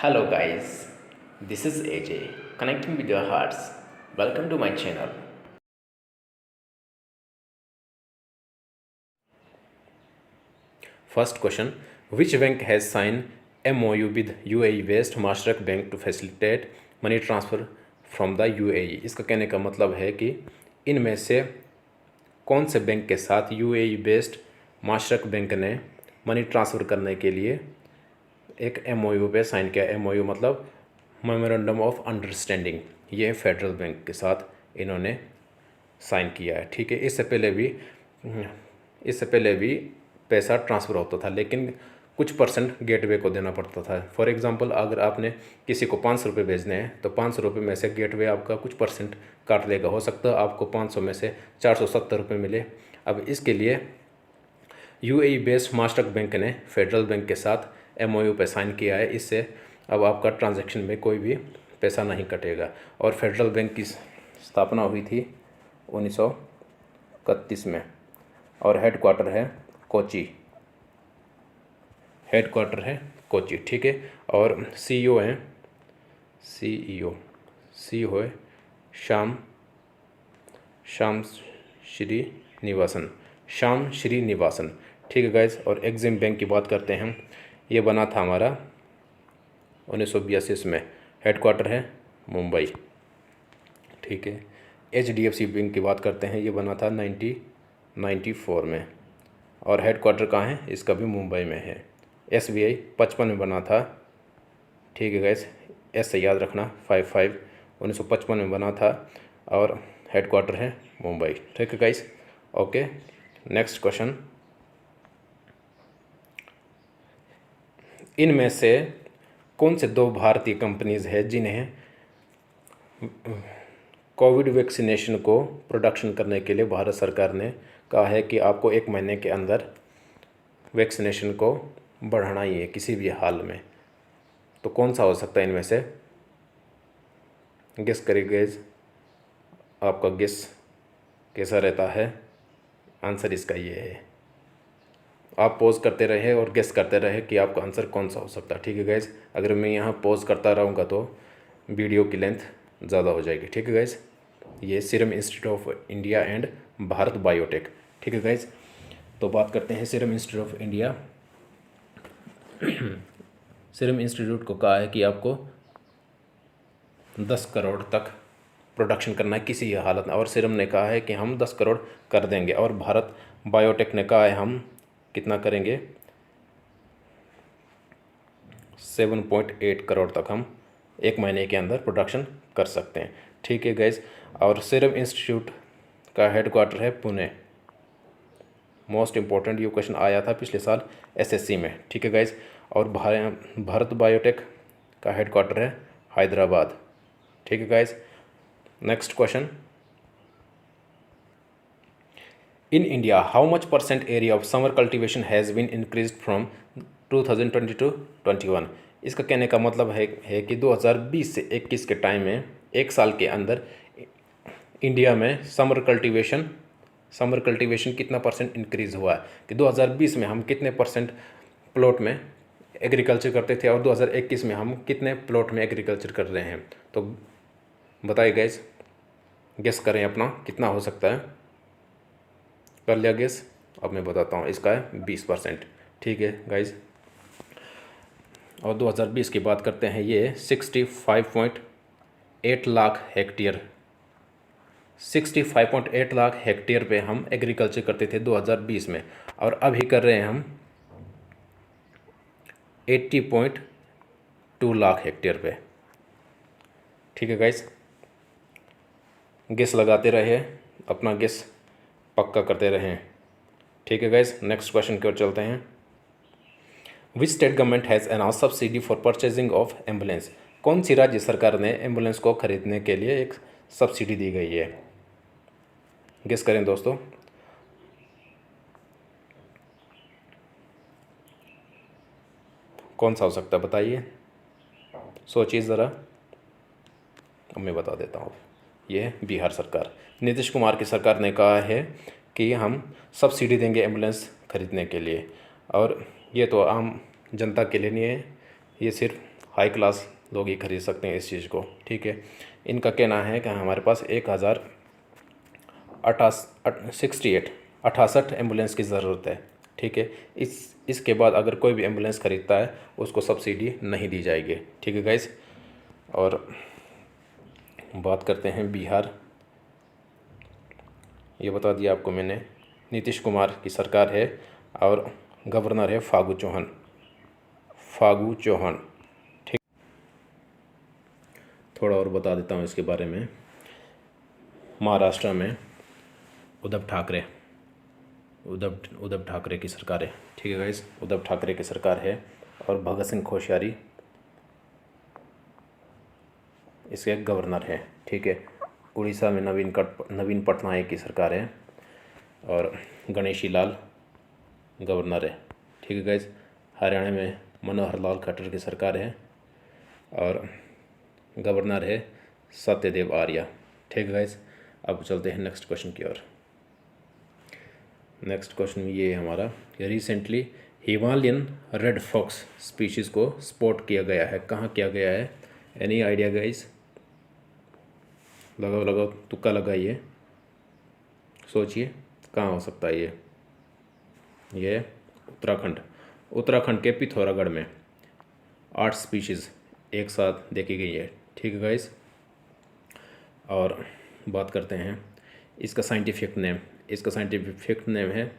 Hello guys, this is AJ connecting with your hearts. Welcome to my channel. First question, which bank has signed MOU with UAE based Mashreq Bank to facilitate money transfer from the UAE? इसका कहने का मतलब है कि इनमें से कौन से बैंक के साथ UAE बेस्ड माशरक बैंक ने मनी ट्रांसफ़र करने के लिए एक MOU पे साइन किया। MOU मतलब मेमोरेंडम ऑफ अंडरस्टैंडिंग। ये फेडरल बैंक के साथ इन्होंने साइन किया है। ठीक है, इससे पहले भी पैसा ट्रांसफ़र होता था, लेकिन कुछ परसेंट गेटवे को देना पड़ता था। फॉर एग्ज़ाम्पल, अगर आपने किसी को 500 रुपये भेजने हैं तो 500 रुपये में से गेटवे आपका कुछ परसेंट काट लेगा। हो सकता है आपको 500 में से 470 रुपये मिले। अब इसके लिए UAE बेस्ड माशरक बैंक ने फेडरल बैंक के साथ MOU पे साइन किया है। इससे अब आपका ट्रांजैक्शन में कोई भी पैसा नहीं कटेगा। और फेडरल बैंक की स्थापना हुई थी 1931 में और हेडक्वार्टर है कोची। ठीक है, और CEO हैं CEO है श्याम श्रीनिवासन। ठीक है गाइज, और एग्जिम बैंक की बात करते हैं। ये बना था हमारा 1982 में। हेडक्वार्टर है मुंबई। ठीक है, HDFC बैंक की बात करते हैं। ये बना था 1994 में और हेडक्वार्टर कहाँ है, इसका भी मुंबई में है। SBI 55 में बना था। ठीक है गाइज, S से याद रखना 55 1955 में बना था और हेडक्वार्टर है मुंबई। ठीक है गाइज, ओके। नेक्स्ट क्वेश्चन, इनमें से कौन से दो भारतीय कंपनीज हैं जिन्हें कोविड वैक्सीनेशन को प्रोडक्शन करने के लिए भारत सरकार ने कहा है कि आपको 1 महीने के अंदर वैक्सीनेशन को बढ़ाना ही है किसी भी हाल में? तो कौन सा हो सकता है इनमें से? गेस करिए, आपका गेस कैसा रहता है? आंसर इसका ये है। आप पॉज करते रहे और गेस करते रहे कि आपका आंसर कौन सा हो सकता है। ठीक है गाइज, अगर मैं यहाँ पॉज करता रहूँगा तो वीडियो की लेंथ ज़्यादा हो जाएगी। ठीक है गाइज, ये serum institute of India and Bharat biotech. ठीक है गाइज, तो बात करते हैं serum institute of India. Serum institute को कहा है कि आपको 10 करोड़ तक प्रोडक्शन करना है किसी हालत में, और सीरम ने कहा है कि हम 10 करोड़ कर देंगे, और भारत बायोटेक ने कहा है हम कितना करेंगे, 7.8 करोड़ तक हम 1 महीने के अंदर प्रोडक्शन कर सकते हैं। ठीक है गैस, और सीरम इंस्टीट्यूट का हेडक्वार्टर है पुणे। मोस्ट इम्पोर्टेंट ये क्वेश्चन आया था पिछले साल SSC में। ठीक है गैस, और भारत बायोटेक का हेडक्वार्टर है हैदराबाद। ठीक है gas, next question, In India, how much % area of summer cultivation has been increased from 2020 to 21? इसका कहने का मतलब है कि 2020 से 21 के टाइम में 1 साल के अंदर इंडिया में समर कल्टीवेशन कितना % इंक्रीज़ हुआ है, कि 2020 में हम कितने % प्लॉट में एग्रीकल्चर करते थे और 2021 में हम कितने प्लॉट में एग्रीकल्चर कर रहे हैं। तो बताइए गाइस, गेस करें अपना कितना हो सकता है। कर लिया गेस? अब मैं बताता हूँ, इसका है 20%। ठीक है गाइज, और 2020 की बात करते हैं। ये 65.8 लाख हेक्टेयर 65.8 लाख हेक्टेयर पे हम एग्रीकल्चर करते थे 2020 में, और अभी कर रहे हैं हम 80.2 लाख हेक्टेयर पे। ठीक है गाइज, गेस लगाते रहे, अपना गेस पक्का करते रहें। ठीक है गाइज, नेक्स्ट क्वेश्चन की ओर चलते हैं। Which state government has announce subsidy for purchasing of ambulance? कौन सी राज्य सरकार ने एम्बुलेंस को खरीदने के लिए एक सब्सिडी दी गई है? गेस करें दोस्तों। कौन सा हो सकता है बताइए, सोचिए ज़रा। अब मैं बता देता हूँ, ये है बिहार सरकार। नीतीश कुमार की सरकार ने कहा है कि हम सब्सिडी देंगे एम्बुलेंस खरीदने के लिए, और ये तो आम जनता के लिए नहीं है, ये सिर्फ हाई क्लास लोग ही खरीद सकते हैं इस चीज़ को, ठीक है। इनका कहना है कि हमारे पास 1068 एम्बुलेंस की ज़रूरत है, ठीक है। इसके बाद अगर कोई भी एम्बुलेंस ख़रीदता है उसको सब्सिडी नहीं दी जाएगी, ठीक है गाइस। और बात करते हैं बिहार। ये बता दिया आपको मैंने, नीतीश कुमार की सरकार है और गवर्नर है फागू चौहान, ठीक। थोड़ा और बता देता हूँ इसके बारे में। महाराष्ट्र में उद्धव ठाकरे की सरकार है, ठीक है गाइस। उद्धव ठाकरे की सरकार है और भगत सिंह कोश्यारी इसके गवर्नर है, ठीक है। उड़ीसा में नवीन पटनायक की सरकार है और गणेशी लाल गवर्नर है, ठीक है गाइस। हरियाणा में मनोहर लाल खट्टर की सरकार है और गवर्नर है सत्यदेव आर्य, ठीक है गाइस। अब चलते हैं नेक्स्ट क्वेश्चन की ओर। नेक्स्ट क्वेश्चन ये है हमारा कि recently Himalayan red fox species को स्पॉट किया गया है, कहाँ किया गया है? Any idea guys? लगाओ तुक्का लगाइए, सोचिए कहाँ हो सकता है ये उत्तराखंड के पिथौरागढ़ में 8 स्पीशीज़ एक साथ देखी गई है, ठीक है गाइस। और बात करते हैं इसका साइंटिफिक नेम है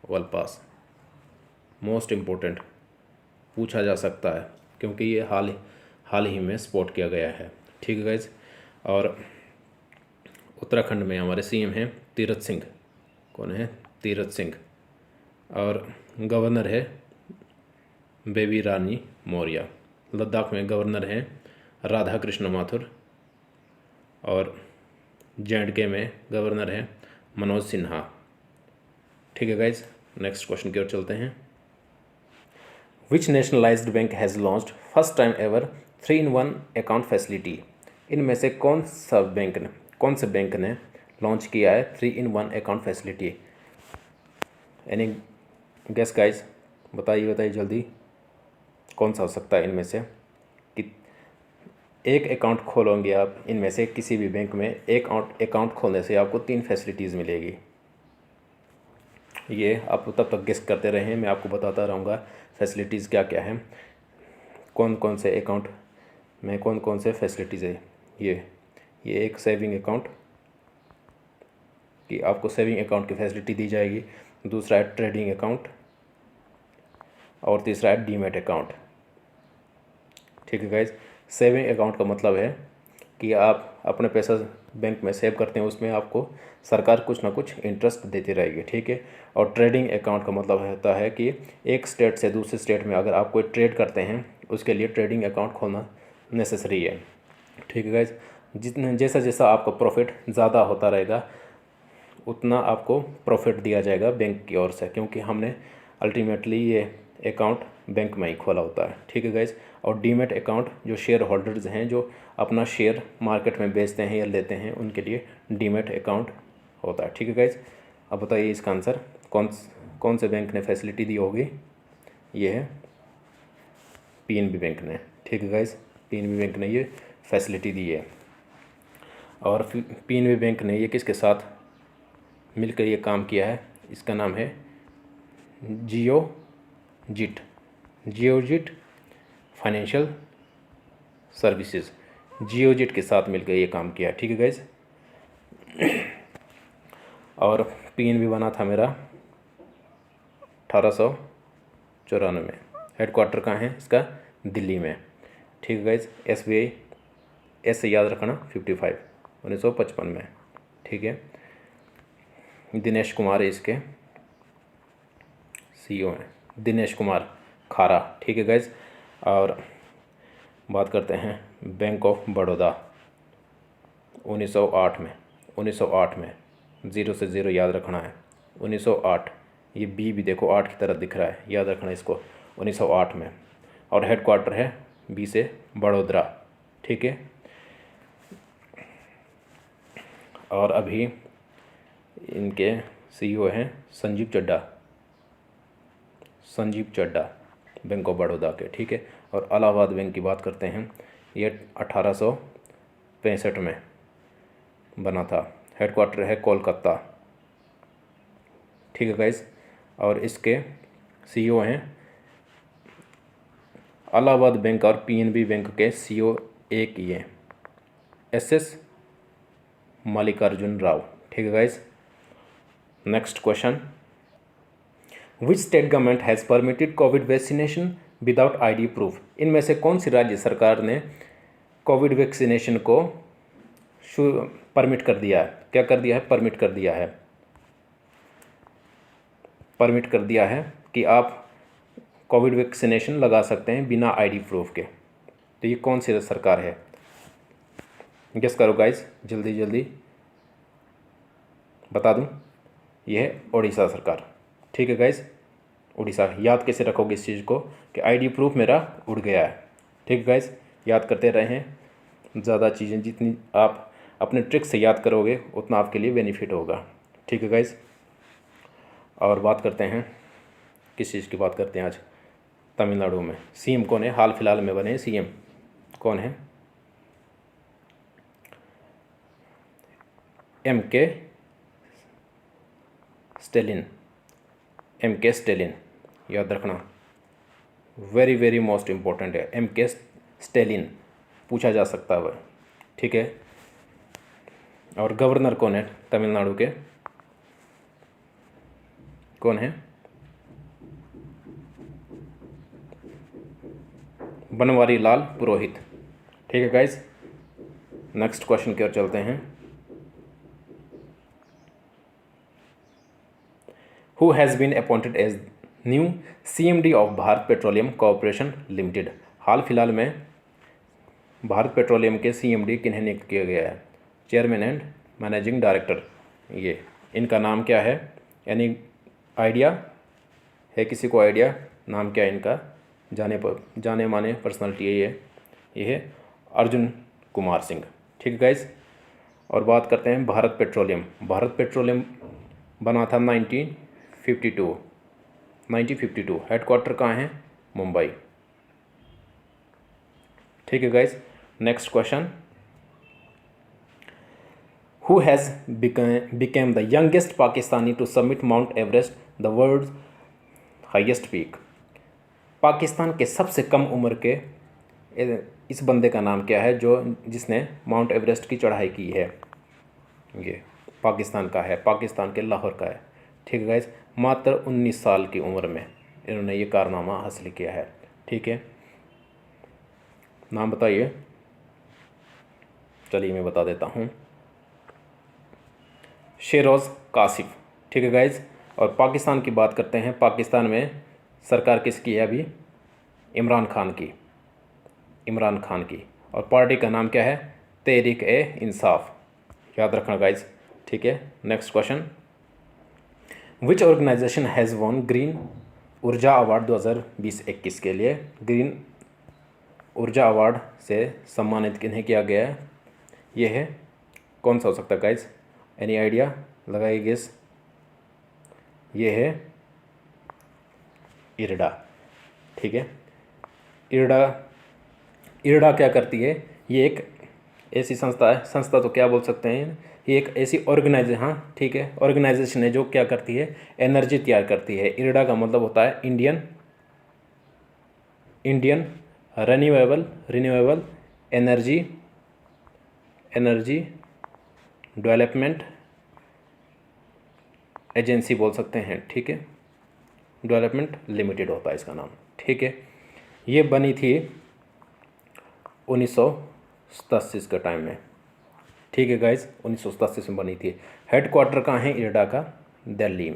वलपास। मोस्ट इम्पोर्टेंट पूछा जा सकता है क्योंकि ये हाल ही में स्पॉट किया गया है, ठीक है गाइज। और उत्तराखंड में हमारे सीएम हैं तीरथ सिंह। कौन है? तीरथ सिंह। और गवर्नर है बेबी रानी मौर्य। लद्दाख में गवर्नर हैं राधा कृष्ण माथुर और J&K में गवर्नर हैं मनोज सिन्हा, ठीक है गाइज। नेक्स्ट क्वेश्चन की ओर चलते हैं। Which nationalised bank has launched first time ever 3-in-1 account facility? इनमें से कौन से बैंक ने लॉन्च किया है 3-in-1 account facility? Any guess guys? बताइए जल्दी, कौन सा हो सकता है इनमें से? कि एक अकाउंट खोलोगे आप इनमें से किसी भी बैंक में, एक अकाउंट खोलने से आपको 3 फैसिलिटीज़ मिलेगी। ये आप तब तक गेस करते रहें, मैं आपको बताता रहूँगा फैसिलिटीज़ क्या क्या हैं, कौन से अकाउंट में कौन से फैसिलिटीज़ है। ये एक सेविंग अकाउंट कि आपको सेविंग अकाउंट की फैसिलिटी दी जाएगी। दूसरा है ट्रेडिंग अकाउंट और तीसरा है डीमैट अकाउंट, ठीक है गाइज। सेविंग अकाउंट का मतलब है कि आप अपने पैसा बैंक में सेव करते हैं, उसमें आपको सरकार कुछ ना कुछ इंटरेस्ट देती रहेगी, ठीक है। और ट्रेडिंग अकाउंट का मतलब होता है कि एक स्टेट से दूसरे स्टेट में अगर आप कोई ट्रेड करते हैं उसके लिए ट्रेडिंग अकाउंट खोलना नेसेसरी है, ठीक है गाइज। जैसा आपका प्रॉफिट ज़्यादा होता रहेगा उतना आपको प्रॉफिट दिया जाएगा बैंक की ओर से, क्योंकि हमने अल्टीमेटली ये अकाउंट बैंक में ही खोला होता है, ठीक है गाइज। और डीमैट अकाउंट जो शेयर होल्डर्स हैं जो अपना शेयर मार्केट में बेचते हैं या लेते हैं उनके लिए डीमैट अकाउंट होता है, ठीक है गाइज। अब बताइए इसका आंसर कौन से बैंक ने फैसिलिटी दी होगी? ये है पीएनबी बैंक ने, ठीक है गाइज। पीएनबी बैंक ने ये फैसिलिटी दी है। और पीएनबी बैंक ने ये किसके साथ मिलकर ये काम किया है? इसका नाम है जियोजिट फाइनेंशियल सर्विसेज। जियोजिट के साथ मिलकर ये काम किया है, ठीक है गाइज। और पीएनबी बना था मेरा 1894 में। हेडक्वार्टर कहाँ है इसका? दिल्ली में, ठीक है गाइज। SBI से याद रखना 55 1955 में, ठीक है। दिनेश कुमार इसके CEO हैं, दिनेश कुमार खारा, ठीक है गाइज। और बात करते हैं बैंक ऑफ बड़ौदा 1908 में 0 से 0 याद रखना है। 1908, ये बी भी देखो 8 की तरह दिख रहा है, याद रखना इसको। 1908 में। और हेडक्वार्टर है बी से बड़ोदरा, ठीक है। और अभी इनके CEO हैं संजीव चड्ढा, बैंक ऑफ बड़ौदा के, ठीक है। और इलाहाबाद बैंक की बात करते हैं, ये 1865 में बना था, हेडक्वार्टर है कोलकाता, ठीक है गाइस। और इसके सीईओ हैं, इलाहाबाद बैंक और पीएनबी बैंक के सीईओ एक ही हैं, एसएस मल्लिकार्जुन राव, ठीक है guys. Next question, which state government has permitted Covid vaccination without ID proof? इनमें से कौन सी राज्य सरकार ने कोविड वैक्सीनेशन को परमिट कर दिया है? क्या कर दिया है? परमिट कर दिया है। परमिट कर दिया है कि आप कोविड वैक्सीनेशन लगा सकते हैं बिना आईडी प्रूफ के। तो ये कौन सी सरकार है? गेस करो गाइस, जल्दी जल्दी बता दूं, ये है उड़ीसा सरकार, ठीक है गाइस। उड़ीसा। याद कैसे रखोगे इस चीज़ को कि आईडी प्रूफ मेरा उड़ गया है, ठीक है गाइस। याद करते रहें, ज़्यादा चीज़ें जितनी आप अपने ट्रिक से याद करोगे उतना आपके लिए बेनिफिट होगा, ठीक है गाइस। और बात करते हैं, किस चीज़ की बात करते हैं आज? तमिलनाडु में सीएम कौन है? हाल फिलहाल में बने सीएम कौन है? एमके स्टेलिन, एमके स्टेलिन, याद रखना, वेरी वेरी मोस्ट इम्पोर्टेंट है। एमके स्टेलिन पूछा जा सकता है, ठीक है। और गवर्नर कौन है तमिलनाडु के? कौन है? बनवारी लाल पुरोहित, ठीक है गाइस। नेक्स्ट क्वेश्चन की ओर चलते हैं। Who has been appointed as new CMD of Bharat Petroleum Corporation Limited? हाल फिलहाल में भारत पेट्रोलियम के सीएमडी किन्हें नियुक्त किया गया है? चेयरमैन एंड मैनेजिंग डायरेक्टर, ये इनका नाम क्या है? यानी आइडिया है किसी को? आइडिया नाम क्या है इनका? जाने माने पर्सनालिटी ये है अर्जुन कुमार सिंह, ठीक है गाइस। और बात करते हैं भारत पेट्रोलियम। भारत पेट्रोलियम बना था 1952। हेडक्वार्टर कहाँ है? मुंबई, ठीक है guys. Next question, who has become the youngest Pakistani to submit Mount Everest, the world highest peak? Pakistan के सबसे कम उम्र के इस बंदे का नाम क्या है जो जिसने माउंट एवरेस्ट की चढ़ाई की है? ये पाकिस्तान का है, पाकिस्तान के लाहौर का है, ठीक है गाइस। मात्र 19 साल की उम्र में इन्होंने ये कारनामा हासिल किया है, ठीक है। नाम बताइए। चलिए मैं बता देता हूँ, शेरोज़ कासिफ, ठीक है गाइस। और पाकिस्तान की बात करते हैं। पाकिस्तान में सरकार किसकी है अभी? इमरान खान की। और पार्टी का नाम क्या है? तहरीक ए इंसाफ, याद रखना गाइस, ठीक है। Next question, which organisation has won green Urja award 2020-21 के लिए? ग्रीन ऊर्जा अवार्ड से सम्मानित किन्हें किया गया है? ये है, कौन सा हो सकता है गाइस? Any idea? लगाइए गेस। ये है इरडा, ठीक है। इरडा क्या करती है? ये एक ऐसी संस्था है, संस्था तो क्या बोल सकते हैं, ये एक ऐसी ऑर्गेनाइजेशन, हाँ ठीक है, ऑर्गेनाइजेशन है जो क्या करती है? एनर्जी तैयार करती है। इरडा का मतलब होता है Indian renewable energy development agency बोल सकते हैं, ठीक है। डेवलपमेंट लिमिटेड होता है इसका नाम, ठीक है। ये बनी थी 1987 के टाइम में, ठीक है गाइस, 1987 में बनी थी। हेडक्वार्टर कहाँ है इरडा का? दिल्ली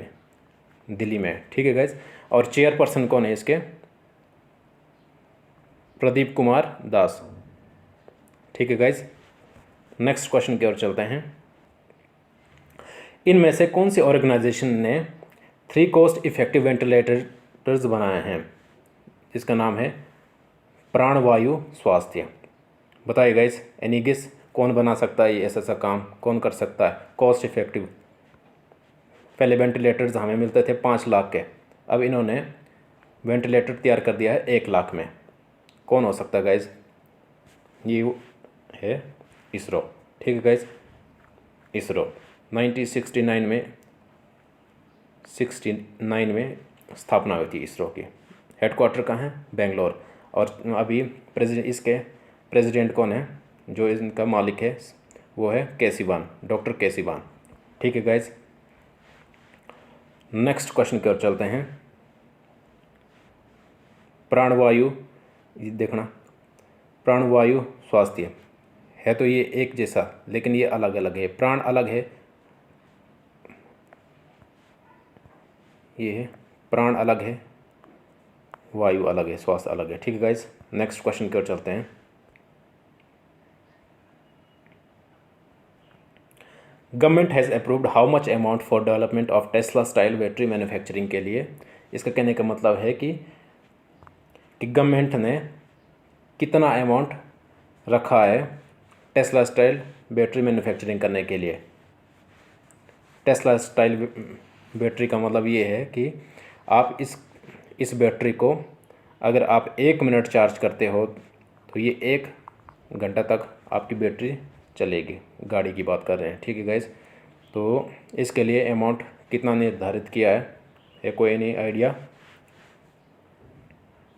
में, ठीक है गाइस। और चेयरपर्सन कौन है इसके? प्रदीप कुमार दास, ठीक है गाइस। नेक्स्ट क्वेश्चन की ओर चलते हैं। इनमें से कौन सी ऑर्गेनाइजेशन ने 3 कॉस्ट इफेक्टिव वेंटिलेटर्स बनाए हैं? इसका नाम है प्राणवायु स्वास्थ्य। बताइए गाइस, एनी गेस कौन बना सकता है? ये ऐसा काम कौन कर सकता है कॉस्ट इफेक्टिव? पहले वेंटिलेटर्स हमें मिलते थे 5 लाख के, अब इन्होंने वेंटिलेटर तैयार कर दिया है 1 लाख में। कौन हो सकता है गाइज? ये है इसरो। ठीक है गाइज, इसरो 1969 में स्थापना हुई थी इसरो की। हेडक्वार्टर कहाँ है? बेंगलोर। और अभी इसके प्रेसिडेंट कौन है? जो इनका मालिक है वो है के सिवान, डॉक्टर के सिवान। ठीक है गाइज, नेक्स्ट क्वेश्चन की ओर चलते हैं। प्राणवायु, ये देखना, प्राणवायु स्वास्थ्य है तो ये एक जैसा, लेकिन ये अलग अलग है। प्राण अलग है, ये है प्राण अलग है, वायु अलग है, स्वास्थ्य अलग है। ठीक है गाइज, नेक्स्ट क्वेश्चन की ओर चलते हैं। Government has approved how much amount for development of Tesla style battery manufacturing के लिए। इसका कहने का मतलब है कि गवर्नमेंट ने कितना अमाउंट रखा है टेस्ला स्टाइल बैटरी मैन्युफैक्चरिंग करने के लिए। टेस्ला स्टाइल बैटरी का मतलब ये है कि आप इस बैटरी को अगर आप 1 मिनट चार्ज करते हो तो ये 1 घंटा तक आपकी बैटरी चलेगी। गाड़ी की बात कर रहे हैं। ठीक है गाइज, तो इसके लिए अमाउंट कितना निर्धारित किया है कोई नहीं आइडिया?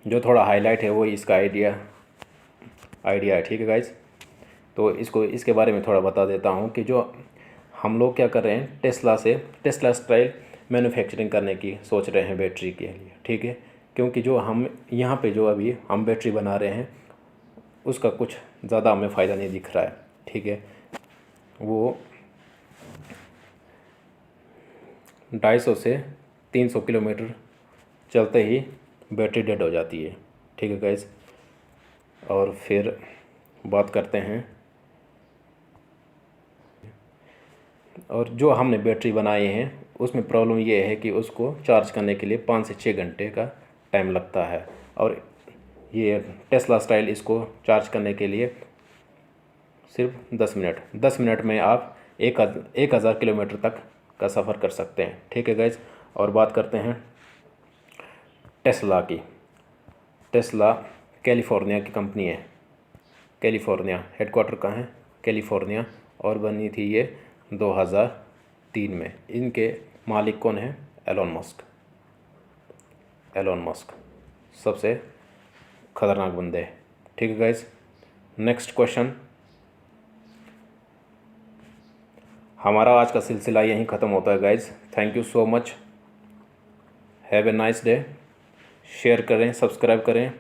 जो थोड़ा हाईलाइट है वो इसका आइडिया है। ठीक है गाइज, तो इसके बारे में थोड़ा बता देता हूँ कि जो हम लोग क्या कर रहे हैं, टेस्ला स्टाइल मैन्युफैक्चरिंग करने की सोच रहे हैं बैटरी के लिए। ठीक है, क्योंकि जो हम यहाँ पे जो अभी हम बैटरी बना रहे हैं उसका कुछ ज़्यादा हमें फ़ायदा नहीं दिख रहा है। ठीक है, वो 250 से 300 किलोमीटर चलते ही बैटरी डेड हो जाती है। ठीक है गाइज, और फिर बात करते हैं, और जो हमने बैटरी बनाई है उसमें प्रॉब्लम ये है कि उसको चार्ज करने के लिए 5 से 6 घंटे का टाइम लगता है, और ये टेस्ला स्टाइल इसको चार्ज करने के लिए सिर्फ 10 मिनट में आप 1000 किलोमीटर तक का सफ़र कर सकते हैं। ठीक है गाइज, और बात करते हैं टेस्ला की। टेस्ला कैलिफोर्निया की कंपनी है। कैलिफोर्निया, हेडक्वार्टर कहाँ है? कैलिफोर्निया, और बनी थी ये 2003 में। इनके मालिक कौन है? एलोन मस्क सबसे खतरनाक बंदे। ठीक है गाइज, नेक्स्ट क्वेश्चन। हमारा आज का सिलसिला यहीं ख़त्म होता है guys. Thank you so much, have a nice day. Share करें, सब्सक्राइब करें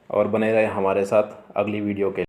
और बने रहें हमारे साथ अगली वीडियो के लिए।